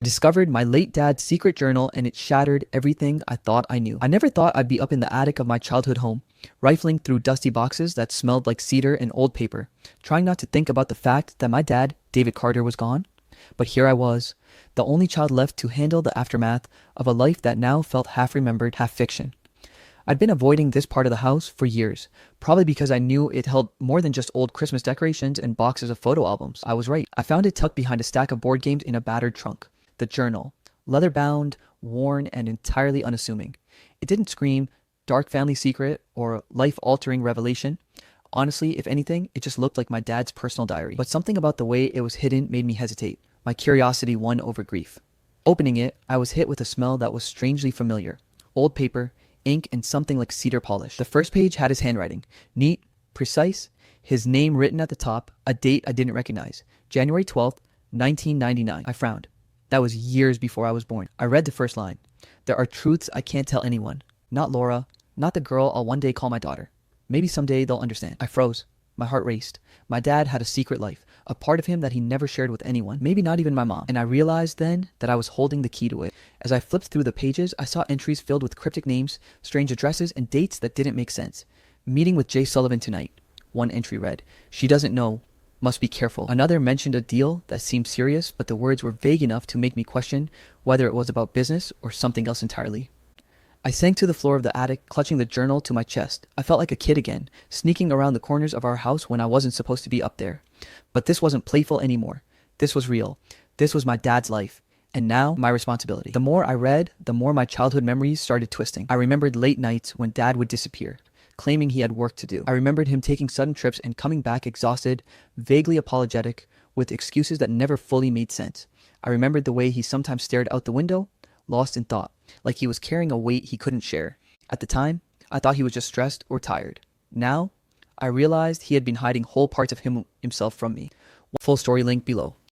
I discovered my late dad's secret journal and it shattered everything I thought I knew. I never thought I'd be up in the attic of my childhood home, rifling through dusty boxes that smelled like cedar and old paper, trying not to think about the fact that my dad, David Carter, was gone. But here I was, the only child left to handle the aftermath of a life that now felt half remembered, half fiction. I'd been avoiding this part of the house for years, probably because I knew it held more than just old Christmas decorations and boxes of photo albums. I was right. I found it tucked behind a stack of board games in a battered trunk. The journal, leather bound, worn, and entirely unassuming. It didn't scream dark family secret or life altering revelation. Honestly, if anything, it just looked like my dad's personal diary. But something about the way it was hidden made me hesitate. My curiosity won over grief. Opening it, I was hit with a smell that was strangely familiar. Old paper, ink, and something like cedar polish. The first page had his handwriting. Neat, precise, his name written at the top, a date I didn't recognize. January 12th, 1999. I frowned. That was years before I was born. I read the first line. There are truths I can't tell anyone. Not Laura, not the girl I'll one day call my daughter. Maybe someday they'll understand. I froze. My heart raced. My dad had a secret life, a part of him that he never shared with anyone, maybe not even my mom. And I realized then that I was holding the key to it. As I flipped through the pages, I saw entries filled with cryptic names, strange addresses, and dates that didn't make sense. Meeting with Jay Sullivan tonight. One entry read, "She doesn't know. Must be careful." Another mentioned a deal that seemed serious, but the words were vague enough to make me question whether it was about business or something else entirely. I sank to the floor of the attic, clutching the journal to my chest. I felt like a kid again, sneaking around the corners of our house when I wasn't supposed to be up there. But this wasn't playful anymore. This was real. This was my dad's life. And now, my responsibility. The more I read, the more my childhood memories started twisting. I remembered late nights when dad would disappear, claiming he had work to do. I remembered him taking sudden trips and coming back exhausted, vaguely apologetic, with excuses that never fully made sense. I remembered the way he sometimes stared out the window, lost in thought, like he was carrying a weight he couldn't share. At the time, I thought he was just stressed or tired. Now, I realized he had been hiding whole parts of himself from me. Full story link below.